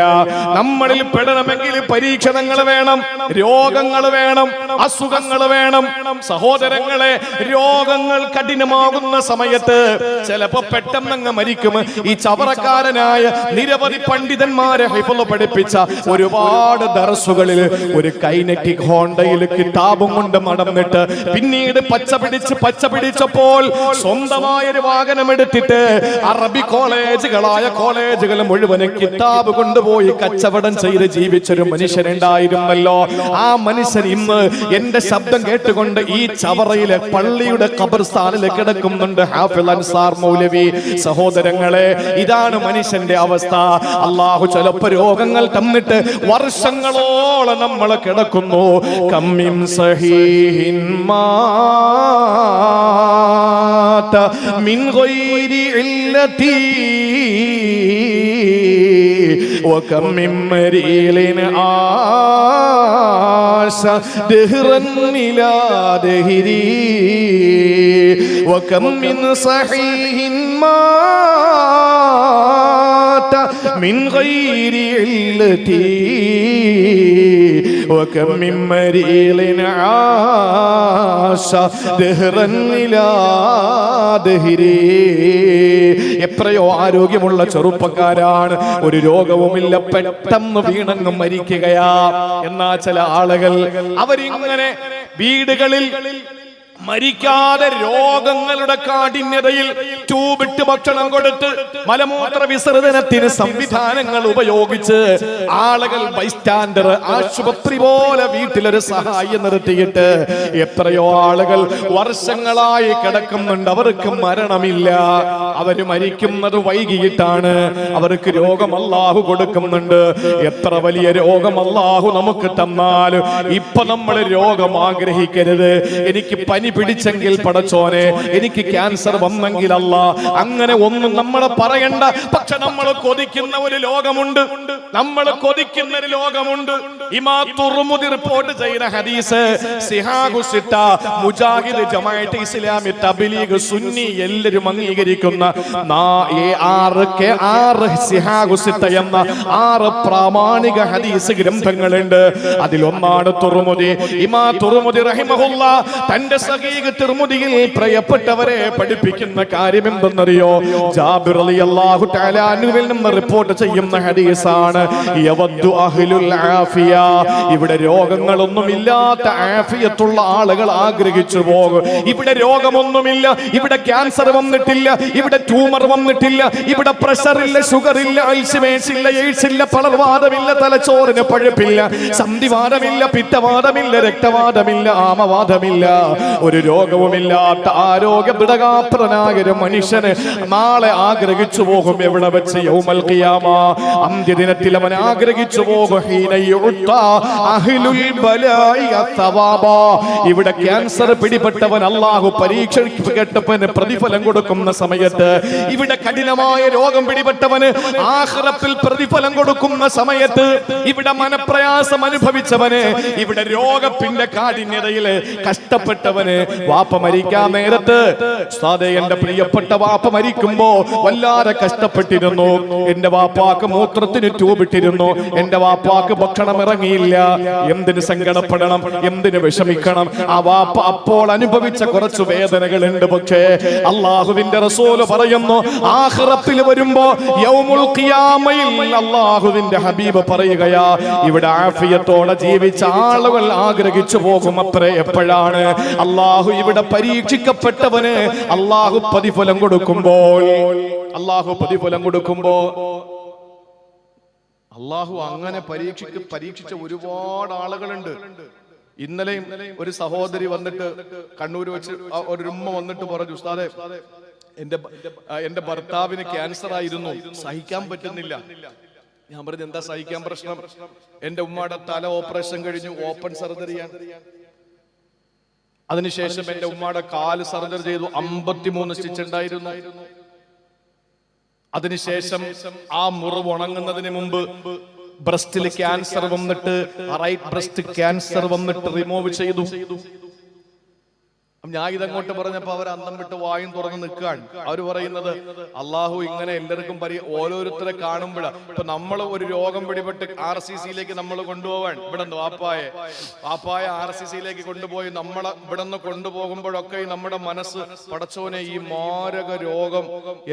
നമ്മളിൽ പെടണമെങ്കിൽ പരീക്ഷണങ്ങൾ വേണം, രോഗങ്ങൾ വേണം, അസുഖങ്ങൾ വേണം. സഹോദരങ്ങളെ, രോഗങ്ങൾ കഠിനമാകുന്ന സമയത്ത് ചിലപ്പോ പെട്ടെന്നങ്ങ് മരിക്കും. ഈ ചവറക്കാരനായ നിരവധി പണ്ഡിതന്മാരെ ഹിഫ്ള് പഠിപ്പിച്ച ഒരുപാട് ദർസുകളിൽ ഒരു കൈനറ്റിക് ഹോണ്ടയിൽ കിതാബും കൊണ്ട് നടന്നിട്ട് പിന്നീട് പച്ച പിടിച്ചപ്പോൾ സ്വന്തമായൊരു വാഹനം എടുത്തിട്ട് അറബി കോളേജുകൾ മുഴുവനും കിതാബ് കൊണ്ടുപോയി കച്ചവടം ചെയ്ത് ജീവിച്ചൊരു മനുഷ്യനുണ്ടായിരുന്നല്ലോ. ആ മനുഷ്യൻ ഇന്ന് എന്റെ ശബ്ദം കേട്ടുകൊണ്ട് ഈ ചവറയിലെ പള്ളിയുടെ ഖബർസ്ഥാനിൽ കിടക്കുന്നുണ്ട്, ഹാഫിൾ അൻസാർ മൗലവി. സഹോദരങ്ങളെ, ഇതാണ് മനുഷ്യന്റെ അവസ്ഥ. അല്ലാഹു ചിലപ്പോ രോഗങ്ങൾ തന്നിട്ട് വർഷങ്ങളോളം നമ്മൾ കിടക്കുന്നു. കമ്മിൻ സഹീഹിൻ മാത മിൻ ഗൈരി ഇല്ലതി വകം മിൻ മരീലിൻ ആശ ദഹ്റൻ ഇലാ ദഹ്രി വകം മിൻ സഹീഹിൻ മാത മിൻ ഗൈരി ഇല്ലതി വകം മിൻ മരീലിൻ ആശ ദഹ്റൻ ഇലാ ദഹ്രി. എത്രയോ ആരോഗ്യമുള്ള ചെറുപ്പക്കാരാണ്, ഒരു രോഗവുമില്ല, പെട്ടെന്ന് വീണങ്ങ് മരിക്കുകയാ. എന്നാ ചില ആളുകൾ അവരിങ്ങനെ വീടുകളിൽ മരിക്കാതെ രോഗങ്ങളുടെ കാഠിന്യതയിൽ ട്യൂബിട്ട് ഭക്ഷണം കൊടുത്ത് മലമൂത്ര വിസർജനത്തിന് സംവിധാനങ്ങൾ ഉപയോഗിച്ച് ആളുകൾ ബൈസ്റ്റാൻഡർ, ആശുപത്രി പോലെ വീട്ടിലൊരു സഹായം നിർത്തിയിട്ട് എത്രയോ ആളുകൾ വർഷങ്ങളായി കിടക്കുന്നുണ്ട്. അവർക്ക് മരണമില്ല, അവര് മരിക്കുന്നത് വൈകിയിട്ടാണ്. അവർക്ക് രോഗം അല്ലാഹു കൊടുക്കുന്നുണ്ട്. എത്ര വലിയ രോഗം അല്ലാഹു നമുക്ക് തന്നാലും ഇപ്പൊ നമ്മൾ രോഗം ആഗ്രഹിക്കരുത്. എനിക്ക് പനി പിടിച്ചെങ്കിൽ പടച്ചോനെ, എനിക്ക് ക്യാൻസർ വന്നെങ്കിൽ അല്ല, അങ്ങനെ ഒന്നും നമ്മൾ പറയണ്ട. പക്ഷെ നമ്മൾ കൊതിക്കുന്ന ഒരു ലോകമുണ്ട്, നമ്മൾ കൊതിക്കുന്ന ഒരു ലോകമുണ്ട്. ഇമാം തുർമുദി റിപ്പോർട്ട് ചെയ്ത ഹദീസ്, സിഹാഹു സിത്ത, മുജാഹിദ്, ജമാഅത്ത് ഇസ്ലാമി, തബ്ലീഗ്, സുന്നി എല്ലാവരും അംഗീകരിക്കുന്ന 6 സിഹാഹു സിത്ത എന്ന 6 പ്രാമാണിക ഹദീസ് ഗ്രന്ഥങ്ങളുണ്ട്. അതിലൊന്നാണ് തുർമുദി. ഇമാം തുർമുദി റഹിമഹുല്ലാഹ് തന്റെ തിർമുദിയിൽ പ്രിയപ്പെട്ടവരെ പഠിപ്പിക്കുന്ന കാര്യം എന്തെന്നറിയോ? ജാബിർ റളിയല്ലാഹു തആല അൻഹുവിൽ നിന്ന് റിപ്പോർട്ട് ചെയ്യുന്ന ഹദീസാണ്. യവദ്ദു അഹ്ലുൽ ആഫിയ, ഇവിടെ രോഗങ്ങളൊന്നും ഇല്ലാത്ത ആഫിയത്തുള്ള ആളുകൾ ആഗ്രഹിച്ചു പോകും. ഇവിടെ രോഗമൊന്നുമില്ല, ഇവിടെ ക്യാൻസർ വന്നിട്ടില്ല, ഇവിടെ ട്യൂമർ വന്നിട്ടില്ല, ഇവിടെ പ്രഷർ ഇല്ല, ഷുഗർ ഇല്ല, അൾഷിമേഴ്സ് ഇല്ല, എയ്ഡ്സ് ഇല്ല, പളർവാദമില്ല, തലച്ചോറിന് പഴുപ്പില്ല, സന്ധിവാദമില്ല, പിത്തവാദമില്ല, രക്തവാദമില്ല, ആമവാദമില്ല, ഒരു രോഗവുമില്ലാത്ത ആരോഗ്യ ദൃഢഗാത്രനായ ഒരു മനുഷ്യന് നാളെ ആഗ്രഹിച്ചു പോകും. എവിടെ വെച്ച്? യൗമൽ ഖിയാമ, അന്ത്യദിനത്തിൽ അവൻ ആഗ്രഹിച്ചു പോകും. ഹീന യുഅ്താ അഹ്ലുൽ ബലാഇ അസ്സവാബ, ഇവിടെ ക്യാൻസർ പിടിപെട്ടവൻ അല്ലാഹു പരീക്ഷിക്കപ്പെട്ടവന് പ്രതിഫലം കൊടുക്കുന്ന സമയത്ത്, ഇവിടെ കഠിനമായ രോഗം പിടിപെട്ടവന് ആഖിറത്തിൽ പ്രതിഫലം കൊടുക്കുന്ന സമയത്ത്, ഇവിടെ മനപ്രയാസം അനുഭവിച്ചവന്, ഇവിടെ രോഗത്തിന്റെ കാഠിന്യതയിൽ കഷ്ടപ്പെട്ടവന്, വാപ്പ മരിക്കാൻ നേരത്ത് എന്റെ പ്രിയപ്പെട്ട വാപ്പ മരിക്കുമ്പോ വല്ലാതെ കഷ്ടപ്പെട്ടിരുന്നു. എന്റെ വാപ്പാക്ക് മൂത്രത്തിന് ട്യൂബിട്ടിരുന്നു, എന്റെ വാപ്പാക്ക് ഭക്ഷണം ഇറങ്ങിയില്ല. എന്തിന് സങ്കടപ്പെടണം, എന്തിന് വിഷമിക്കണം? ആ വാപ്പ അപ്പോൾ അനുഭവിച്ച കുറച്ചു വേദനകളുണ്ട്. പക്ഷേ അള്ളാഹുവിന്റെ റസൂൽ പറയുന്നു, ആഖിറത്തിൽ വരുമ്പോ യൗമുൽ ഖിയാമയിൽ അല്ലാഹുവിന്റെ ഹബീബ് പറയുകയാ, ഇവിടെ ആഫിയത്തോടെ ജീവിച്ച ആളുകൾ ആഗ്രഹിച്ചു പോകും അത്രേ. എപ്പോഴാണ് അല്ലാഹു ഇവിടെ പരീക്ഷിക്കപ്പെട്ടവന് അല്ലാഹു പ്രതിഫലം കൊടുക്കുമ്പോൾ, അല്ലാഹു അങ്ങനെ പരീക്ഷിച്ച ഒരുപാട് ആളുകളുണ്ട്. ഇന്നലെയും ഒരു സഹോദരി വന്നിട്ട് കണ്ണൂര് വെച്ച് ഒരു ഉമ്മ വന്നിട്ട് പറഞ്ഞു, ഉസ്താദേ എന്റെ ഭർത്താവിന് ക്യാൻസർ ആയിരുന്നു, സഹിക്കാൻ പറ്റുന്നില്ല. ഞാൻ പറഞ്ഞു, എന്താ സഹിക്കാൻ പ്രശ്നം? എന്റെ ഉമ്മയുടെ തല ഓപ്പറേഷൻ കഴിഞ്ഞു, ഓപ്പൺ സർജറിയാണ്. അതിനുശേഷം എന്റെ ഉമ്മയുടെ കാല് സർജറി ചെയ്തു, 53 സ്റ്റിച്ച് ഉണ്ടായിരുന്നു. അതിനുശേഷം ആ മുറിവ് ഉണങ്ങുന്നതിന് മുമ്പ് ബ്രസ്റ്റിൽ ക്യാൻസർ വന്നിട്ട്, റൈറ്റ് ബ്രസ്റ്റ് ക്യാൻസർ വന്നിട്ട് റിമൂവ് ചെയ്തു. ഞാൻ ഇതങ്ങോട്ട് പറഞ്ഞപ്പോ അവർ അന്തം വിട്ട് വായും തുറന്ന് നിൽക്കുകയാണ്. അവർ പറയുന്നത്, അള്ളാഹു ഇങ്ങനെ എല്ലാവർക്കും ഓരോരുത്തരെ കാണുമ്പോഴാണ്. ഇപ്പൊ നമ്മൾ ഒരു രോഗം പിടിപെട്ട് RCCയിലേക്ക് നമ്മൾ കൊണ്ടുപോവാൻ, ഇവിടെ വാപ്പായ RCCയിലേക്ക് കൊണ്ടുപോയി നമ്മളെ ഇവിടെ നിന്ന് കൊണ്ടുപോകുമ്പോഴൊക്കെ നമ്മുടെ മനസ്സ്, പടച്ചോനെ ഈ മാരക രോഗം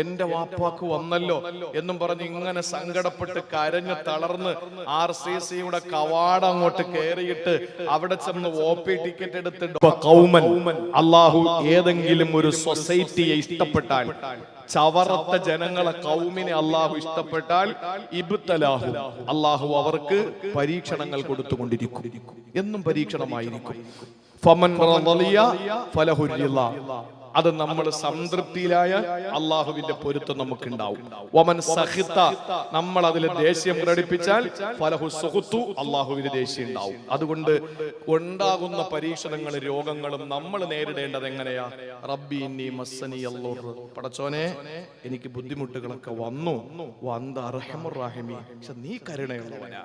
എന്റെ വാപ്പാക്ക് വന്നല്ലോ എന്നും പറഞ്ഞ് ഇങ്ങനെ സങ്കടപ്പെട്ട് കരഞ്ഞ് തളർന്ന് RCCയുടെ കവാടം അങ്ങോട്ട് കയറിയിട്ട് അവിടെ ചെന്ന് OP ടിക്കറ്റ് എടുത്ത് കൗമൻ, അല്ലാഹു ഏതെങ്കിലും ഒരു സൊസൈറ്റിയെ ഇഷ്ടപ്പെട്ടാൽ, ചവറത്ത ജനങ്ങളെ കൗമിനെ അല്ലാഹു ഇഷ്ടപ്പെട്ടാൽ, ഇബ്തലാഹു, അല്ലാഹു അവർക്ക് പരീക്ഷണങ്ങൾ കൊടുത്തുകൊണ്ടിരിക്കും. എന്നും പരീക്ഷണമായിരിക്കും. ഫമൻ റളിയ ഫലഹു റിള, അത് നമ്മൾ സംതൃപ്തിയിലായ അള്ളാഹുവിന്റെ പൊരുത്തം നമുക്ക് ഉണ്ടാവും. വമൻ സഖിത, നമ്മൾ അതിൽ ദേഷ്യം പ്രകടിപ്പിച്ചാൽ ഫലഹു സുഖ്തു, അള്ളാഹുവിന് ദേഷ്യം ഉണ്ടാവും. അതുകൊണ്ട് ഉണ്ടാകുന്ന പരീക്ഷണങ്ങൾ, രോഗങ്ങളും നമ്മൾ നേരിടേണ്ടത് എങ്ങനെയാ? റബ്ബി ഇന്നി മസ്സനി അല്ലാഹ്, പടച്ചോനെ എനിക്ക് ബുദ്ധിമുട്ടുകളൊക്കെ വന്നു, വന്ത അർഹമുർ റഹീമി, പക്ഷെ നീ കരുണയുള്ളവനാ.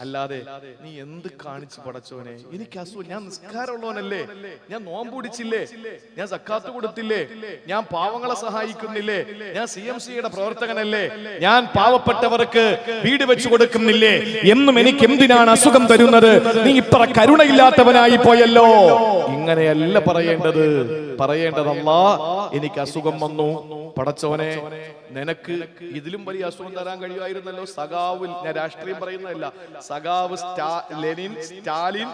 അല്ലാതെ നീ എന്ത് കാണിച്ചു പടച്ചോനെ, എനിക്ക് അസുഖം, ഞാൻ നിസ്കാരമുള്ളവനല്ലേ, ഞാൻ നോമ്പ് പിടിച്ചില്ലേ, ഞാൻ സക്കാത്ത് കൊടുത്തില്ലേ, ഞാൻ പാവങ്ങളെ സഹായിക്കുന്നില്ലേ, ഞാൻ CMCയുടെ പ്രവർത്തകനല്ലേ, ഞാൻ പാവപ്പെട്ടവർക്ക് വീട് വെച്ചു കൊടുക്കുന്നില്ലേ, എന്നും എനിക്ക് എന്തിനാണ് അസുഖം തരുന്നത്? നീ ഇത്ര കരുണയില്ലാത്തവനായി പോയല്ലോ. ഇങ്ങനെയല്ല പറയേണ്ടത് അല്ലാ, എനിക്ക് അസുഖം വന്നു, പടച്ചോനെ നിനക്ക് ഇതിലും വലിയ അസുഖം തരാൻ കഴിയുമായിരുന്നല്ലോ. സഖാവ്, ഞാൻ രാഷ്ട്രീയം പറയുന്നതല്ല, സഖാവ് സ്റ്റാലിൻ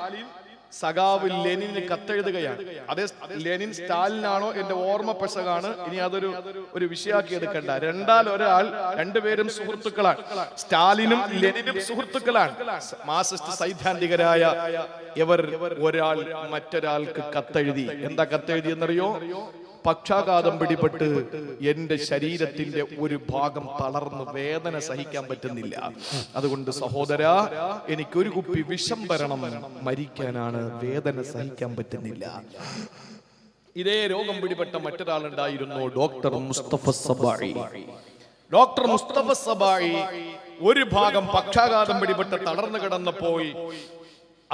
സഖാവ് ലെനിന് കത്തെഴുതുകയാണ്. അതേ ലെനിൻ സ്റ്റാലിനാണോ എന്റെ ഓർമ്മ പെശകാണ്, ഇനി അതൊരു വിഷയാക്കി എടുക്കണ്ട. രണ്ടുപേരും സുഹൃത്തുക്കളാണ്. സ്റ്റാലിനും ലെനിനും സുഹൃത്തുക്കളാണ്. മാർക്സിസ്റ്റ് സൈദ്ധാന്തികരായ ഇവർ ഒരാൾ മറ്റൊരാൾക്ക് കത്തെഴുതി. എന്താ കത്തെഴുതി എന്നറിയോ? പക്ഷാഘാതം പിടിപെട്ട് എന്റെ ശരീരത്തിന്റെ ഒരു ഭാഗം തളർന്ന് വേദന സഹിക്കാൻ പറ്റുന്നില്ല, അതുകൊണ്ട് സഹോദരാ എനിക്കൊരു കുപ്പി വിഷം തരണം, മരിക്കാനാണ്, വേദന സഹിക്കാൻ പറ്റുന്നില്ല. ഇതേ രോഗം പിടിപെട്ട മറ്റൊരാളുണ്ടായിരുന്നു, ഡോക്ടർ മുസ്തഫ സബായി. ഒരു ഭാഗം പക്ഷാഘാതം പിടിപെട്ട് തളർന്നു കിടന്നപ്പോൾ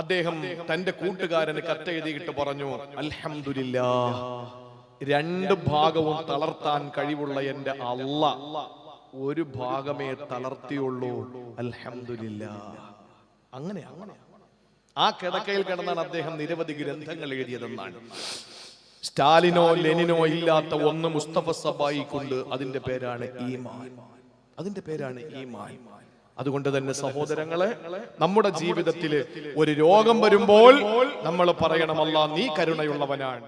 അദ്ദേഹം തന്റെ കൂട്ടുകാരന് കത്തെഴുതിയിട്ട് പറഞ്ഞു, അൽഹംദുലില്ലാഹ്, രണ്ട് ഭാഗവും തളർത്താൻ കഴിവുള്ള എന്റെ അല്ലാഹ് ഒരു ഭാഗമേ തളർത്തിയുള്ളൂ, അൽഹംദുലില്ലാഹ്. അങ്ങനെ ആ കിടക്കയിൽ കിടന്നാണ് അദ്ദേഹം നിരവധി ഗ്രന്ഥങ്ങൾ എഴുതിയതെന്നാണ്. സ്റ്റാലിനോ ലെനിനോ ഇല്ലാത്ത ഒന്ന് മുസ്തഫ സബായിക്കുണ്ട്, അതിന്റെ പേരാണ് ഈമാൻ. അതുകൊണ്ട് തന്നെ സഹോദരങ്ങളെ, നമ്മുടെ ജീവിതത്തിൽ ഒരു രോഗം വരുമ്പോൾ നമ്മൾ പറയണം, അല്ലാഹ് നീ കരുണയുള്ളവനാണ്.